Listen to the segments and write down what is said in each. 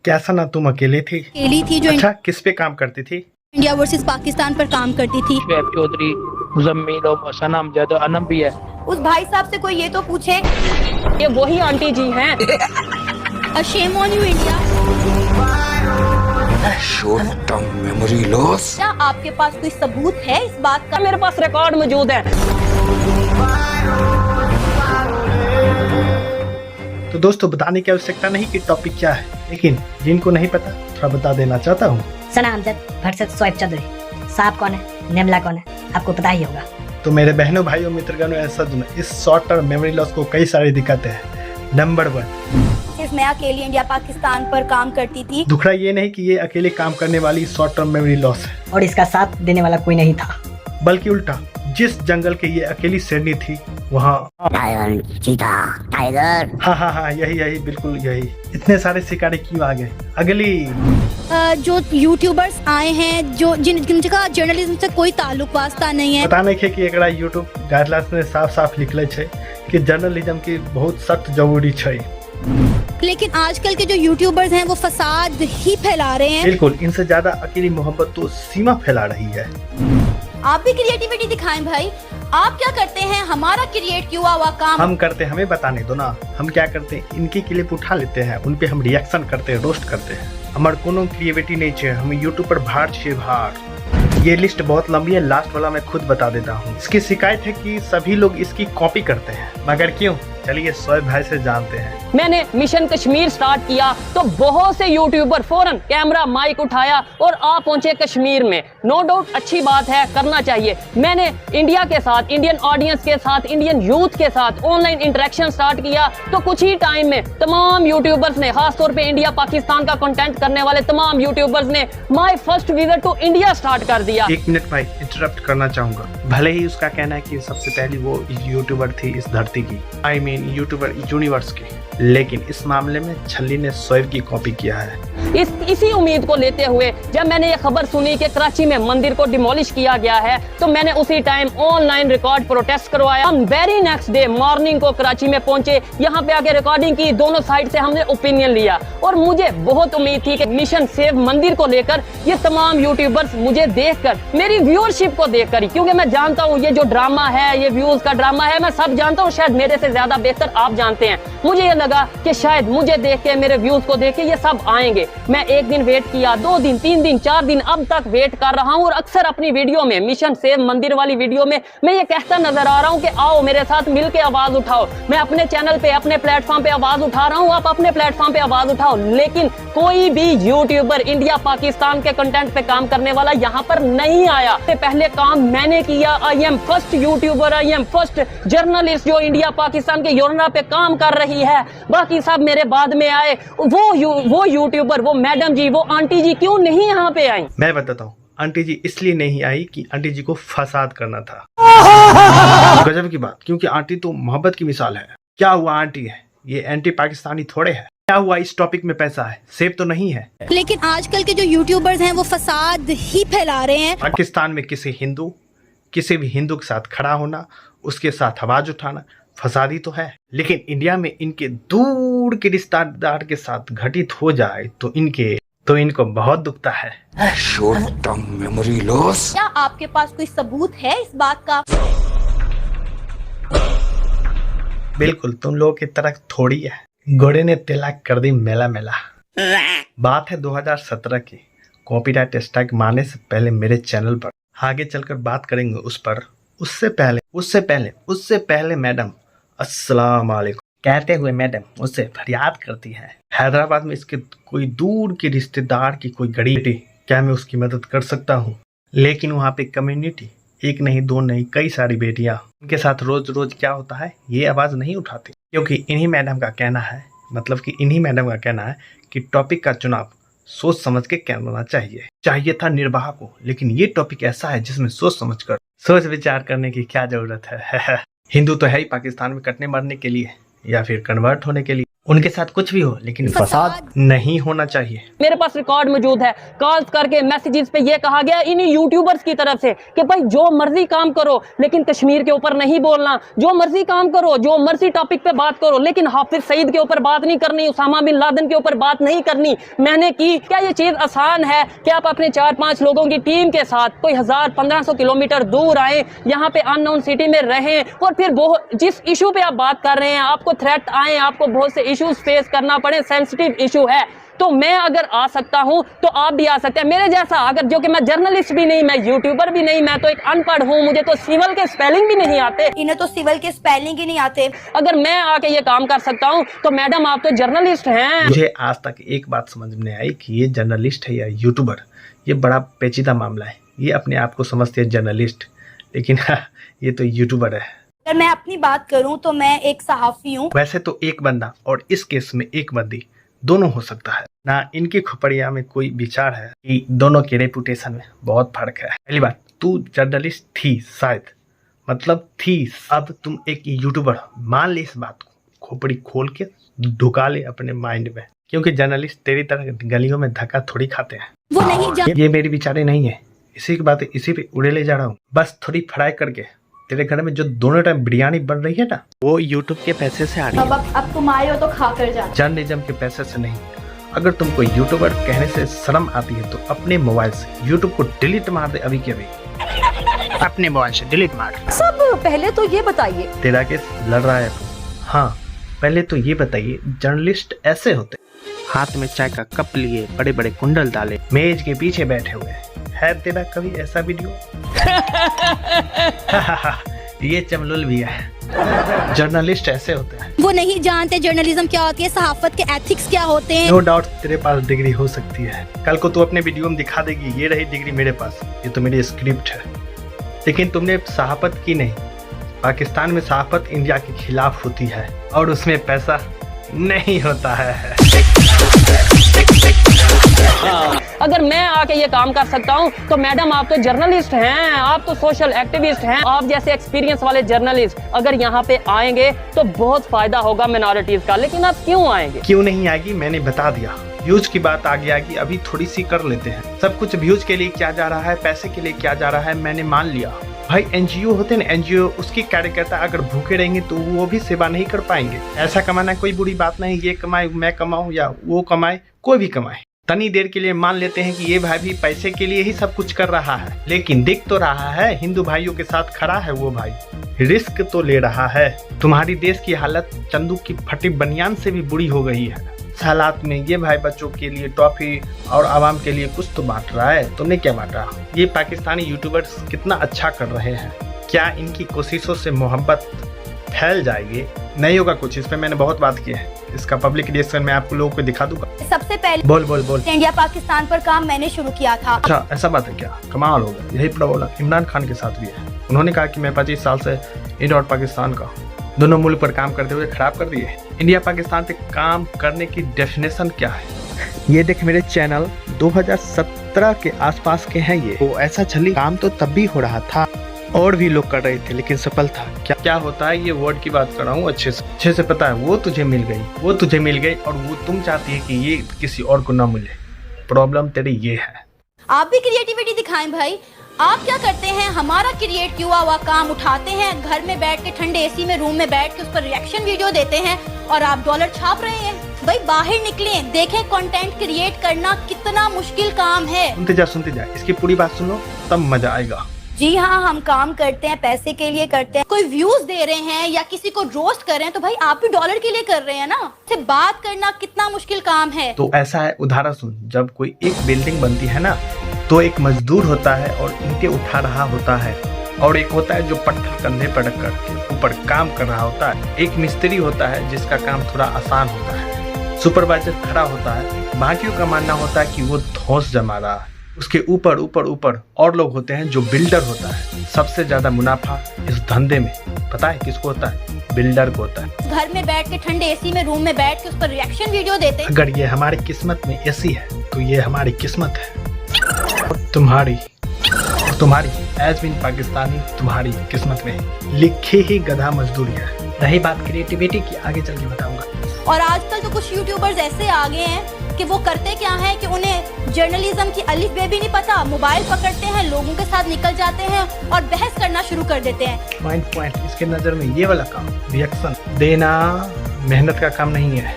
कैसा ना तुम अकेली थी? अकेली थी जो अच्छा, किस पे काम करती थी? इंडिया वर्सेस पाकिस्तान पर काम करती थी। शुएब चौधरी, मुजम्मिल और सनम जद अनम भी है। उस भाई साहब से कोई ये तो पूछे, ये वही आंटी जी हैं। Shame on you India. Short term memory loss. क्या आपके पास कोई सबूत है इस बात का? मेरे पास रिकॉर्ड मौजूद है। तो दोस्तों, बताने की आवश्यकता नहीं कि टॉपिक क्या है, लेकिन जिनको नहीं पता थोड़ा बता देना चाहता हूँ। सना अमजद वर्सेस शुएब चौधरी, साहब कौन है, नेमला कौन है, आपको पता ही होगा। तो मेरे बहनों भाइयों मित्रगणों, ऐसा इस शॉर्ट टर्म मेमोरी लॉस को कई सारी दिक्कतें हैं। नंबर 1, मैं अकेली इंडिया पाकिस्तान पर काम करती थी। दुखड़ा ये नहीं कि ये अकेले काम करने वाली शॉर्ट टर्म मेमोरी लॉस है, और इसका साथ देने वाला कोई नहीं था, बल्कि उल्टा, जिस जंगल के ये अकेली शेरनी थी वहाँ टाइगर। हाँ, यही बिल्कुल यही। इतने सारे शिकारी क्यों आ गए? अगली, जो यूट्यूबर्स आए हैं जो जिनका जर्नलिज्म से कोई ताल्लुक वास्ता नहीं है। पता नहीं कि एकरा यूट्यूब गाइडलाइंस में साफ लिखले छे कि जर्नलिज्म की बहुत सख्त जरूरी छे, लेकिन आजकल के जो यूट्यूबर्स हैं वो फसाद ही फैला रहे हैं। बिल्कुल, इनसे ज्यादा अकेली मोहब्बत तो सीमा फैला रही है। आप भी क्रिएटिविटी दिखाएं भाई। आप क्या करते हैं? हमारा क्रिएट किया हुआ काम हम करते, हमें बताने दो ना। हम क्या करते हैं, इनकी क्लिप उठा लेते हैं, उन पे हम रिएक्शन करते हैं, रोस्ट करते हैं। हमारे कोनो क्रिएटिविटी नहीं चाहिए, हम यूट्यूब पर भाड़ छे भाड़। ये लिस्ट बहुत लंबी है, लास्ट वाला मैं खुद बता देता हूँ। इसकी शिकायत है कि सभी लोग इसकी कॉपी करते हैं, मगर क्यों? चलिए शुएब भाई से जानते हैं। मैंने मिशन कश्मीर स्टार्ट किया तो बहुत से यूट्यूबर फौरन कैमरा माइक उठाया और आप पहुंचे कश्मीर में। नो डाउट अच्छी बात है, करना चाहिए। मैंने इंडिया के साथ, इंडियन ऑडियंस के साथ, इंडियन यूथ के साथ ऑनलाइन इंटरेक्शन स्टार्ट किया तो कुछ ही टाइम में तमाम यूट्यूबर्स ने, खासतौर पे इंडिया पाकिस्तान का कंटेंट करने वाले तमाम यूट्यूबर्स ने my first visit to India start कर दिया। 1 मिनट भाई, इंटरप्ट करना चाहूंगा। भले ही उसका कहना है कि सबसे पहली वो यूट्यूबर थी इस धरती की, I mean यूट्यूबर यूनिवर्स की, लेकिन इस मामले में छल्ली ने शुएब की कॉपी किया है। इसी उम्मीद को लेते हुए जब मैंने ये खबर सुनी कि कराची में मंदिर को डिमोलिश किया गया है तो मैंने उसी टाइम ऑनलाइन रिकॉर्ड प्रोटेस्ट करवाया। हम वेरी नेक्स्ट डे मॉर्निंग को कराची में पहुंचे, यहाँ पे आके रिकॉर्डिंग की, दोनों साइड से हमने ओपिनियन लिया और मुझे बहुत उम्मीद थी कि मिशन सेव मंदिर को लेकर ये तमाम यूट्यूबर्स मुझे देखकर, मेरी व्यूअरशिप को देखकर ही, क्योंकि मैं जानता हूँ ये जो ड्रामा है, ये व्यूज का ड्रामा है, मैं सब जानता हूँ, शायद मेरे से ज्यादा बेहतर आप जानते हैं। मुझे ये लगा कि शायद मुझे देख के, मेरे व्यूज को देख के ये सब आएंगे। मैं 1 दिन वेट किया, 2 दिन, 3 दिन, 4 दिन, अब तक वेट कर रहा हूँ और अक्सर अपनी वीडियो में, मिशन सेव मंदिर वाली वीडियो में मैं ये कहता नजर आ रहा हूँ कि आओ मेरे साथ मिलके आवाज उठाओ। मैं अपने चैनल पे, अपने प्लेटफॉर्म पे आवाज उठा रहा हूँ, आप अपने प्लेटफॉर्म पे आवाज उठाओ, लेकिन कोई भी यूट्यूबर इंडिया पाकिस्तान के कंटेंट पे काम करने वाला यहाँ पर नहीं आया। पहले काम मैंने किया। I am first YouTuber, I am first journalist जो इंडिया पाकिस्तान के योजना पे काम कर रही है। बाकी सब मेरे बाद में आए। वो यूट्यूबर, वो मैडम जी, वो आंटी जी क्यों नहीं यहाँ पे आई? मैं बताता हूँ, आंटी जी इसलिए नहीं आई कि आंटी जी को फसाद करना था। गजब की बात, क्योंकि आंटी तो मोहब्बत की मिसाल है। क्या हुआ आंटी है, ये एंटी पाकिस्तानी थोड़े है। क्या हुआ, इस टॉपिक में पैसा है, सेब तो नहीं है। लेकिन आजकल के जो यूट्यूबर्स हैं वो फसाद ही फैला रहे हैं। पाकिस्तान में किसी भी हिंदू के साथ खड़ा होना, उसके साथ आवाज उठाना फसादी तो है, लेकिन इंडिया में इनके दूर के रिश्तेदार के साथ घटित हो जाए तो इनको बहुत दुखता है। Short term memory loss. क्या आपके पास कोई सबूत है इस बात का? बिल्कुल, तुम लोगों की तरह थोड़ी है। घोड़े ने तिलक कर दी मेला। बात है 2017 की। कॉपीराइट स्ट्राइक मारने से पहले मेरे चैनल पर, आगे चलकर बात करेंगे उस पर, उससे पहले मैडम अस्सलाम वालेकुम कहते हुए मैडम उससे फरियाद करती है, हैदराबाद में इसके कोई दूर के रिश्तेदार की कोई गरीब, क्या मैं उसकी मदद कर सकता हूँ? लेकिन वहाँ पे कम्युनिटी, 1 नहीं 2 नहीं, कई सारी बेटियाँ, उनके साथ रोज क्या होता है ये आवाज नहीं उठाती, क्योंकि इन्हीं मैडम का कहना है कि टॉपिक का चुनाव सोच समझ के करना चाहिए था निर्वाह को, लेकिन ये टॉपिक ऐसा है जिसमें सोच विचार करने की क्या जरूरत है। हिंदू तो है ही पाकिस्तान में कटने मरने के लिए या फिर कन्वर्ट होने के लिए। उनके साथ कुछ भी हो लेकिन फसाद नहीं होना चाहिए। मेरे पास रिकॉर्ड मौजूद है, कॉल्स करके मैसेजेस पे ये कहा गया इन्हीं यूट्यूबर्स की तरफ से कि भाई जो मर्जी काम करो लेकिन कश्मीर के ऊपर नहीं बोलना, जो मर्जी काम करो, जो मर्जी टॉपिक पे बात करो, लेकिन हाफिज सईद के ऊपर बात नहीं करनी, उसामा बिन लादेन के ऊपर बात नहीं करनी। मैंने की। क्या ये चीज आसान है कि आप अपने 4-5 लोगों की टीम के साथ कोई 1000-1500 किलोमीटर दूर आए, यहाँ पे अननोन सिटी में रहें और फिर जिस इशू पे आप बात कर रहे हैं आपको थ्रेट आए, आपको बहुत से इश्यूज फेस करना पड़े, सेंसिटिव इशू है, तो मैं अगर आ सकता हूं तो आप भी आ सकते हैं। मेरे जैसा अगर जो कि मैं जर्नलिस्ट भी नहीं, मैं यूट्यूबर भी नहीं, मैं तो एक अनपढ़ हूं, मुझे तो सिविल के स्पेलिंग भी नहीं आते, इन्हें तो सिविल के स्पेलिंग ही नहीं आते। अगर मैं आके ये काम कर सकता हूं तो मैडम आप तो जर्नलिस्ट हैं। मुझे आज तक एक बात समझ में आई कि ये जर्नलिस्ट है या यूट्यूबर, ये बड़ा पेचीदा मामला है। ये अपने आप को समझते हैं जर्नलिस्ट, लेकिन ये तो यूट्यूबर है। अगर मैं अपनी बात करूं तो मैं एक सहाफी हूं। वैसे तो एक बंदा और इस केस में एक बंदी दोनों हो सकता है ना। इनकी खोपड़िया में कोई विचार है कि दोनों के रेपुटेशन में बहुत फर्क है। पहली बात, तू जर्नलिस्ट थी शायद, मतलब थी, अब तुम एक यूट्यूबर। मान ले इस बात को, खोपड़ी खोल के ढुका ले अपने माइंड में, क्योंकि जर्नलिस्ट तेरी तरह गलियों में धक्का थोड़ी खाते हैं। वो नहीं ये मेरी विचारे नहीं है, इसी की बात इसी पे उड़े ले जा रहा हूँ। बस थोड़ी फ्राई करके तेरे घर में जो दोनों टाइम बिरयानी बन रही है ना, वो यूट्यूब के पैसे से आ रही है। अब तुम आए हो तो खा कर जा। जर्नलिज्म के पैसे से नहीं। अगर तुमको यूट्यूबर कहने से शर्म आती है तो अपने मोबाइल से यूट्यूब को डिलीट मार दे अभी के अभी, अपने मोबाइल से डिलीट मार। सब पहले तो ये बताइए, तेरा केस लड़ रहा है। हाँ, पहले तो ये बताइए, जर्नलिस्ट ऐसे होते, हाथ में चाय का कप लिए, बड़े बड़े कुंडल डाले, मेज के पीछे बैठे हुए है तेरा कभी ऐसा वीडियो? ये चमलुल भी है। जर्नलिस्ट ऐसे होते हैं, वो नहीं जानते जर्नलिज्म क्या होती है, सहाफत के एथिक्स क्या होते हैं। नो डाउट तेरे पास डिग्री हो सकती है, कल को तू अपने वीडियो में दिखा देगी ये रही डिग्री मेरे पास, ये तो मेरी स्क्रिप्ट है। लेकिन तुमने सहाफत की नहीं। पाकिस्तान में सहाफत इंडिया के खिलाफ होती है और उसमें पैसा नहीं होता है। अगर मैं आके ये काम कर सकता हूँ तो मैडम आप तो जर्नलिस्ट हैं, आप तो सोशल एक्टिविस्ट हैं। आप जैसे एक्सपीरियंस वाले जर्नलिस्ट अगर यहाँ पे आएंगे तो बहुत फायदा होगा मिनॉरिटीज का। लेकिन आप क्यों आएंगे? क्यों नहीं आएगी, मैंने बता दिया। व्यूज की बात आ गया कि अभी थोड़ी सी कर लेते हैं। सब कुछ व्यूज के लिए किया जा रहा है, पैसे के लिए किया जा रहा है, मैंने मान लिया। भाई एनजीओ होते हैं ना, एनजीओ उसकी कार्यकर्ता अगर भूखे रहेंगे तो वो भी सेवा नहीं कर पाएंगे। ऐसा कमाना कोई बुरी बात नहीं, ये कमाए मैं कमाऊं या वो कमाए, कोई भी कमाए। तनी देर के लिए मान लेते हैं कि ये भाई भी पैसे के लिए ही सब कुछ कर रहा है, लेकिन दिख तो रहा है हिंदू भाइयों के साथ खड़ा है वो भाई, रिस्क तो ले रहा है। तुम्हारी देश की हालत चंदू की फटी बनियान से भी बुरी हो गई है। इस हालात में ये भाई बच्चों के लिए टॉफी और आवाम के लिए कुछ तो बांट रहा है, तुमने क्या बांटा? ये पाकिस्तानी यूट्यूबर्स कितना अच्छा कर रहे हैं, क्या इनकी कोशिशों से मोहब्बत फैल जाएगी? नहीं होगा कुछ, इस पे मैंने बहुत बात की है, इसका पब्लिक रिएक्शन मैं आप लोगों को दिखा दूंगा। सबसे पहले बोल इंडिया पाकिस्तान पर काम मैंने शुरू किया था। अच्छा ऐसा बात है क्या? कमाल हो गया। यही प्रॉब्लम इमरान खान के साथ भी है। उन्होंने कहा कि मैं 25 साल से इंडिया और पाकिस्तान का दोनों मुल्क पर काम करते हुए खराब कर दिए। इंडिया पाकिस्तान पे काम करने की डेफिनेशन क्या है? ये देख मेरे चैनल 2017 के आसपास के हैं ये। वो ऐसा चली, काम तो तब भी हो रहा था और भी लोग कर रहे थे लेकिन सफल था। क्या होता है, ये वर्ड की बात कर रहा हूँ, अच्छे से पता है। वो तुझे मिल गई और वो तुम चाहती है कि ये किसी और को ना मिले। प्रॉब्लम तेरी ये है। आप भी क्रिएटिविटी दिखाएं भाई। आप क्या करते हैं, हमारा क्रिएट किया हुआ काम उठाते हैं, घर में बैठ के ठंडे एसी में रूम में बैठ के उस पर रिएक्शन वीडियो देते हैं और आप डॉलर छाप रहे हैं। भाई बाहर निकलें, देखें कंटेंट क्रिएट करना कितना मुश्किल काम है। सुनते जा, इसकी पूरी बात सुनो तब मजा आएगा। जी हाँ, हम काम करते हैं, पैसे के लिए करते हैं। कोई व्यूज दे रहे हैं या किसी को रोस्ट कर रहे हैं तो भाई आप भी डॉलर के लिए कर रहे हैं ना। से बात करना कितना मुश्किल काम है। तो ऐसा है, उदाहरण सुन, जब कोई एक बिल्डिंग बनती है ना तो एक मजदूर होता है और ईंटें उठा रहा होता है, और एक होता है जो पत्थर कंधे पर रख कर ऊपर काम कर रहा होता है। एक मिस्त्री होता है जिसका काम थोड़ा आसान होता है, सुपरवाइजर खड़ा होता है, बाकियों का मानना होता है कि वो धौंस जमा रहा है। उसके ऊपर और लोग होते हैं जो बिल्डर होता है। सबसे ज्यादा मुनाफा इस धंधे में पता है किसको होता है? बिल्डर को होता है। घर में बैठ के ठंडे एसी में रूम में बैठ के उस पर रिएक्शन वीडियो देते हैं। अगर ये हमारी किस्मत में एसी है तो ये हमारी किस्मत है, तुम्हारी एज बिन पाकिस्तानी तुम्हारी किस्मत में लिखी ही गधा मजदूरी है। रही बात क्रिएटिविटी की, आगे चल के बताऊंगा। और आजकल तो कुछ यूट्यूबर्स ऐसे आ गए हैं कि वो करते क्या है कि उन्हें जर्नलिज्म की अलिफ बे भी नहीं पता, मोबाइल पकड़ते हैं, लोगों के साथ निकल जाते हैं और बहस करना शुरू कर देते हैं। पॉइंट इसके नज़र में ये वाला काम, रिएक्शन देना मेहनत का काम नहीं है,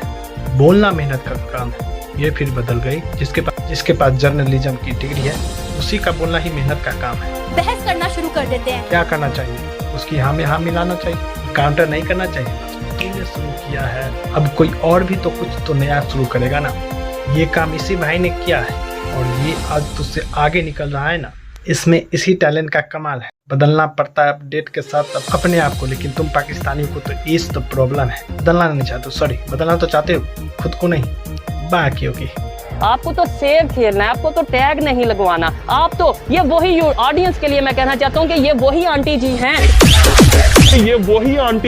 बोलना मेहनत का काम है। ये फिर बदल गई, जिसके पास जर्नलिज्म की डिग्री है उसी का बोलना ही मेहनत का काम है। बहस करना शुरू कर देते हैं। क्या करना चाहिए, उसकी हाँ में हाँ मिलाना चाहिए, काउंटर नहीं करना चाहिए। तुमने शुरू किया है, अब कोई और भी तो कुछ तो नया शुरू करेगा ना। ये काम इसी भाई ने किया है और ये आज तुझसे आगे निकल रहा है ना, इसमें इसी टैलेंट का कमाल है। बदलना पड़ता है अपडेट के साथ अपने आप को, लेकिन तुम पाकिस्तानियों को तो इस तो प्रॉब्लम है, बदलना नहीं चाहते। सॉरी, बदलना तो चाहते हो, खुद को नहीं, बाकियों की। आपको तो सेव खेलना है, आपको तो टैग नहीं लगवाना। आप तो ये वही ऑडियंस के लिए मैं कहना चाहता हूँ कि ये वही आंटी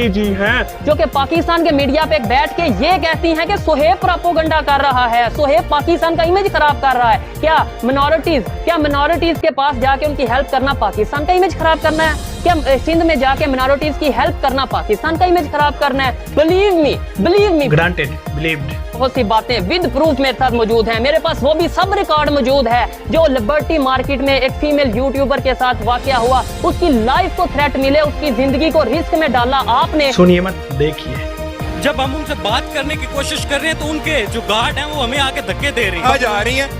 जी हैं, जो कि पाकिस्तान के मीडिया पे बैठ के ये कहती हैं कि सोहेब प्रोपेगेंडा कर रहा है, सोहेब पाकिस्तान का इमेज खराब कर रहा है। क्या मिनॉरिटीज के पास जाके उनकी हेल्प करना पाकिस्तान का इमेज खराब करना है? क्या सिंध में जाके मिनॉरिटीज की हेल्प करना पाकिस्तान का इमेज खराब करना है? Believe me, granted, believed. बहुत सी बातें विद प्रूफ मेरे साथ मौजूद हैं, मेरे पास वो भी सब रिकॉर्ड मौजूद है। जो लिबर्टी मार्केट में एक फीमेल यूट्यूबर के साथ वाकया हुआ, उसकी लाइफ को थ्रेट मिले, उसकी जिंदगी को रिस्क में डाला आपने। सुनिए मत, देखिए। जब हम उनसे बात करने की कोशिश कर रहे हैं तो उनके जो गार्ड हैं वो हमें आके धक्के दे रही हैं। जा रही हैं,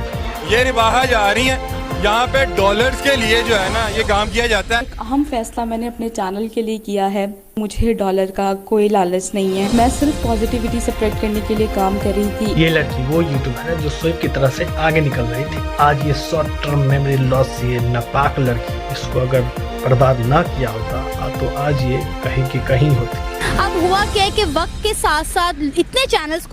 ये रिवाहा जा रही हैं। यहाँ पे डॉलर्स के लिए जो है ना ये काम किया जाता है। एक अहम फैसला मैंने अपने चैनल के लिए किया है। मुझे डॉलर का कोई लालच नहीं है, मैं सिर्फ पॉजिटिविटी स्प्रेड करने के लिए काम कर रही थी। ये लड़की वो यूट्यूबर है जो सोएब की तरह से आगे निकल रही थी। आज ये शॉर्ट टर्म मेमोरी लॉस, ये नापाक लड़की, इसको अगर बर्बाद ना किया होता तो आज ये कहीं की कहीं होती। अब हुआ क्या है कि वक्त के साथ साथ इतने चैनल्स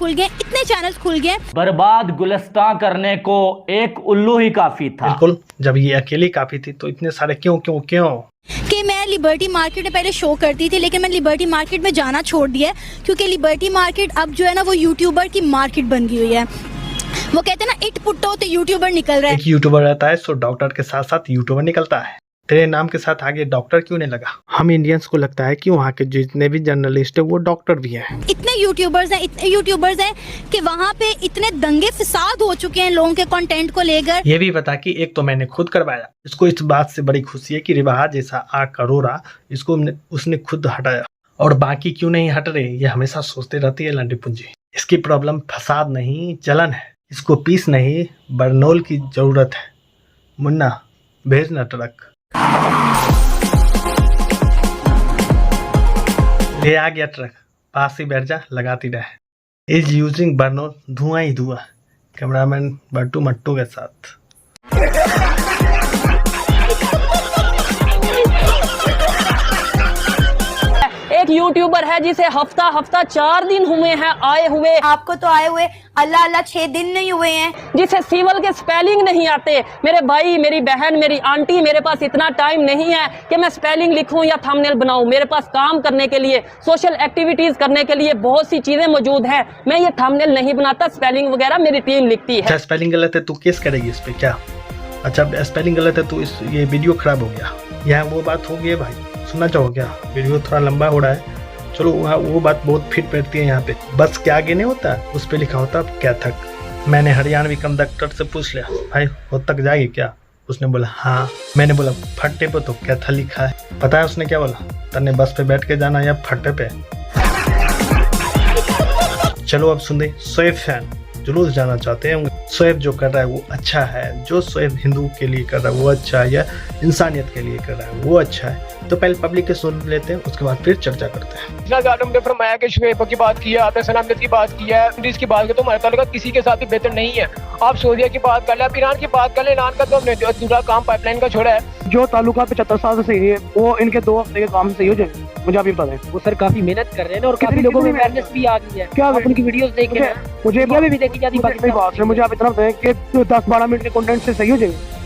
खुल गए। बर्बाद गुलिस्तान करने को एक उल्लू ही काफी था। बिल्कुल, जब ये अकेली काफी थी तो इतने सारे क्यों कि मैं लिबर्टी मार्केट में पहले शो करती थी, लेकिन मैं लिबर्टी मार्केट में जाना छोड़ दिया क्योंकि लिबर्टी मार्केट अब जो है ना वो यूट्यूबर की मार्केट बन गई हुई है। वो कहते हैं ना, इट पुट्टो तो यूट्यूबर निकल रहा है। एक यूट्यूबर रहता है सो डॉक्टर के साथ साथ यूट्यूबर निकलता है। तेरे नाम के साथ आगे डॉक्टर क्यों नहीं लगा? हम इंडियंस को लगता है कि वहाँ के जितने भी जर्नलिस्ट है वो डॉक्टर भी हैं। इतने यूट्यूबर्स हैं कि वहाँ पे इतने दंगे फसाद हो चुके हैं लोगों के कंटेंट को लेकर। ये भी बता कि एक तो मैंने खुद करवाया, इसको इस बात से बड़ी खुशी है कि रिवाहा जैसा आग का रोरा इसको उसने खुद हटाया, और बाकी क्यों नहीं हट रहे ये हमेशा सोचते रहती है लंडी पूंजी। इसकी प्रॉब्लम फसाद नहीं जलन है, इसको पीस नहीं बर्नोल की जरूरत है। मुन्ना भेजना ट्रक। ले आ गया ट्रक, पास ही बैठ जा, लगाती रहे। इज यूजिंग बर्नोल, धुआं ही धुआं। कैमरामैन बट्टू मट्टू के साथ। एक यूट्यूबर है जिसे हफ्ता 4 दिन हुए हैं आए हुए। आपको तो आए हुए अल्लाह 6 दिन नहीं हुए हैं। जिसे सिविल के स्पेलिंग नहीं आते। मेरे भाई, मेरी बहन, मेरी आंटी, मेरे पास इतना टाइम नहीं है कि मैं स्पेलिंग लिखूं या थंबनेल बनाऊं। मेरे पास काम करने के लिए, सोशल एक्टिविटीज करने के लिए बहुत सी चीजें मौजूद हैं। मैं ये थंबनेल नहीं बनाता, स्पेलिंग वगैरह मेरी टीम लिखती है। अच्छा, स्पेलिंग गलत है तू केस करेगी इस पे क्या? अच्छा, स्पेलिंग गलत है तो ये वीडियो खराब हो गया। यहाँ वो बात हो गई है भाई, सुनना चाहो क्या? वीडियो थोड़ा लंबा हो रहा है, चलो वो बात बहुत फिट बैठती है यहाँ पे। बस के आगे नहीं होता, उस पे लिखा होता क्या तक। मैंने हरियाणवी कंडक्टर से पूछ लिया, भाई वो तक जाएगी क्या? उसने बोला हाँ। मैंने बोला फट्टे पे तो क्या था लिखा है? पता है उसने क्या बोला? तने बस पे बैठ के जाना या फट्टे पे? चलो अब सुन दे। सोएब फैन जुलूस जाना चाहते हैं, सोएब जो कर रहा है वो अच्छा है, जो सोएब हिंदू के लिए कर रहा है वो अच्छा है, या इंसानियत के लिए कर रहा है वो अच्छा है। तो पहले पब्लिक के सुन लेते हैं, उसके बाद फिर चर्चा करते हैं। आलम ने फरमाया कि शुएब की बात की है, आपने सलामियत की बात की है, इसकी बात की तो हमारा ताल्लुक किसी के साथ भी बेहतर नहीं है। आप सऊदीया की बात कर ले, आप ईरान की बात कर ले। ईरान का तो हमने दूसरा काम पाइपलाइन का छोड़ा है। जो ताल्लुका 75 साल से सही है वो इनके 2 हफ्ते के काम से सही हो जाएंगे, मुझे अभी पता है। वो सर काफी मेहनत कर रहे हैं और काफी लोगों में अवेयरनेस भी आ गई है। क्या आप उनकी वीडियोस देख के मुझे भी देखी जाती बात है, मुझे आप इतना बताएं कि 10-12 मिनट के कंटेंट से सही हो जाएगा।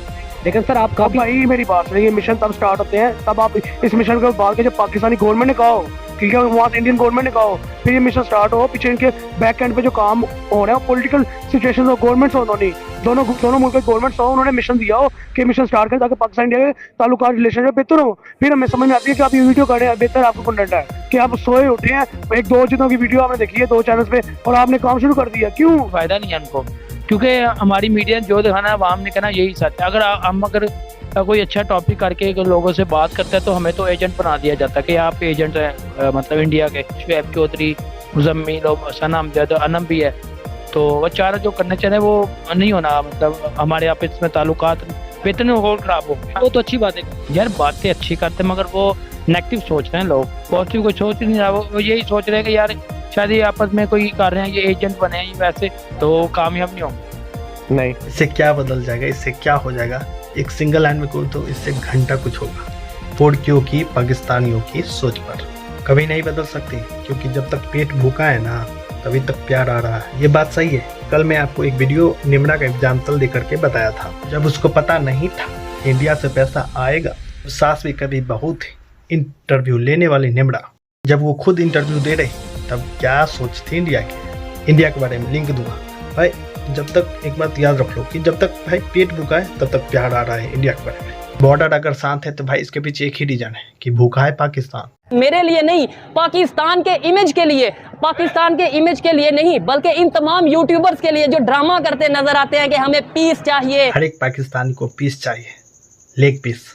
लेकिन सर आप कब भाई मेरी बात सुनिए, मिशन तब स्टार्ट होते हैं तब आप इस मिशन के बाद के जब पाकिस्तानी गवर्नमेंट ने कहा हो, ठीक है, वहाँ से इंडियन गवर्नमेंट ने कहा हो, फिर ये मिशन स्टार्ट हो। पीछे इनके बैक एंड पे जो काम हो रहा है पॉलिटिकल सिचुएशन हो, गवर्नमेंट्स हो, उन्होंने दोनों मुल्क के गवर्नमेंट्स हो, उन्होंने मिशन दिया हो कि मिशन स्टार्ट करें ताकि पाकिस्तान इंडिया के ताल्लुकात रिलेशनशिप बेहतर हो। फिर हमें समझ में आती है कि आप ये वीडियो कर रहे हैं, बेहतर आपको कंटेंट है कि आप सोए उठे हैं, एक 2 चीजों की वीडियो आपने देखी है 2 चैनल्स पे और आपने काम शुरू कर दिया। क्यों? फायदा नहीं है उनको, क्योंकि हमारी मीडिया जो दिखाना है आवाम ने कहना यही सच है। अगर कोई अच्छा टॉपिक करके लोगों से बात करता है तो हमें तो एजेंट बना दिया जाता है कि आप एजेंट हैं, मतलब इंडिया के। शुएब चौधरी, मुजम्मिल और सना अमजद, अनम भी है, तो वो चारों जो करने चाहिए वो नहीं होना, मतलब हमारे आपस में ताल्लुकात बेहतर और खराब हो। वो तो अच्छी बात है यार, बातें अच्छी करते मगर वो नेगेटिव सोच रहे हैं लोग, पॉजिटिव कोई सोच ही नहीं रहा। वो यही सोच रहे हैं कि यार शायद ये आपस में कोई कर रहे हैं, ये एजेंट बने हैं, वैसे तो कामयाब नहीं होंगे। नहीं, इससे क्या बदल जाएगा, इससे क्या हो जाएगा? एक सिंगल लाइन में कहूँ तो इससे घंटा कुछ होगा। पोड़कियों की, पाकिस्तानियों की सोच पर कभी नहीं बदल सकती, क्योंकि जब तक पेट भूखा है ना तभी तक प्यार आ रहा है। ये बात सही है। कल मैं आपको एक वीडियो निम्रा का एग्जाम्पल दे करके बताया था। जब उसको पता नहीं था इंडिया से पैसा आएगा, सास भी कभी बहू थी। इंटरव्यू लेने वाली निम्रा जब वो खुद इंटरव्यू दे रही तब क्या सोचती इंडिया के बारे में लिंक दूंगा भाई। जब तक एक बात याद रख लो कि जब तक भाई पेट भूखा है तब तक प्यार आ रहा है इंडिया के बारे में। बॉर्डर अगर शांत है तो भाई इसके पीछे एक ही रीजन है कि भूखा है पाकिस्तान। मेरे लिए नहीं, पाकिस्तान के इमेज के लिए, पाकिस्तान के इमेज के लिए नहीं, बल्कि इन तमाम यूट्यूबर्स के लिए जो ड्रामा करते नजर आते हैं कि हमें पीस चाहिए। हर एक पाकिस्तानी को पीस चाहिए, लेग पीस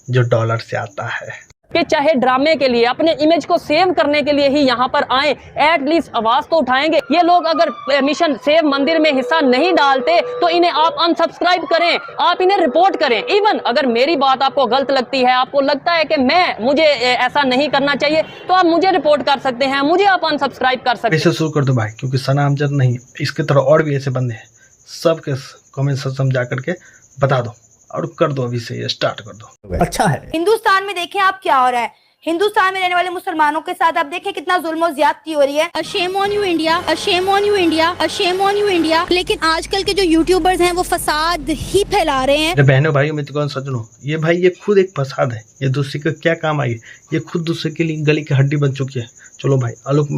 जो डॉलर से आता है। कि चाहे ड्रामे के लिए, अपने इमेज को सेव करने के लिए ही यहाँ पर आए, एटलीस्ट आवाज तो उठाएंगे। ये लोग अगर मिशन सेव मंदिर में हिस्सा नहीं डालते तो इन्हें आप अनसब्सक्राइब करें, आप इन्हें रिपोर्ट करें। इवन अगर मेरी बात आपको गलत लगती है, आपको लगता है कि मुझे ऐसा नहीं करना चाहिए, तो आप मुझे रिपोर्ट कर सकते हैं, मुझे आप अनसब्सक्राइब कर सकते हैं। इसे शुरू कर दो भाई, क्योंकि सना अमजद नहीं, इसके तरह और भी ऐसे बंदे हैं। सबके कमेंट समझा करके बता दो और कर दो, अभी से ये स्टार्ट कर दो। अच्छा है। हिंदुस्तान में देखें आप क्या हो रहा है, हिंदुस्तान में रहने वाले मुसलमानों के साथ आप देखें कितना जुल्म और ज्यादती हो रही है। A shame on you India, a shame on you India, a shame on you India। लेकिन आजकल के जो यूट्यूबर्स हैं वो फसाद ही फैला रहे हैं। बहनों भाइयों में तो कौन सजनों, ये भाई ये खुद एक फसाद है, ये दूसरे का क्या काम आई, ये खुद दूसरे के लिए गली की हड्डी बन चुकी है। चलो भाई आलोक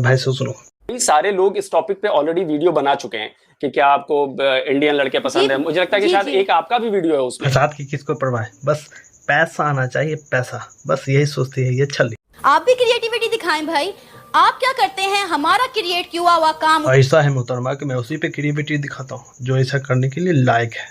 भाई से सुनो। सारे लोग इस टॉपिक पे ऑलरेडी वीडियो बना चुके हैं कि क्या आपको इंडियन लड़के पसंद है। मुझे लगता है कि शायद एक आपका भी वीडियो है उसमें। फसाद की किसको परवाह है, बस पैसा आना चाहिए, पैसा, बस यही सोचती है ये छली। आप भी क्रिएटिविटी दिखाएं भाई, आप क्या करते हैं, हमारा क्रिएट किया हुआ काम ऐसा है मोहतरमा कि मैं उसी पे क्रिएटिविटी दिखाता हूँ जो ऐसा करने के लिए लायक है।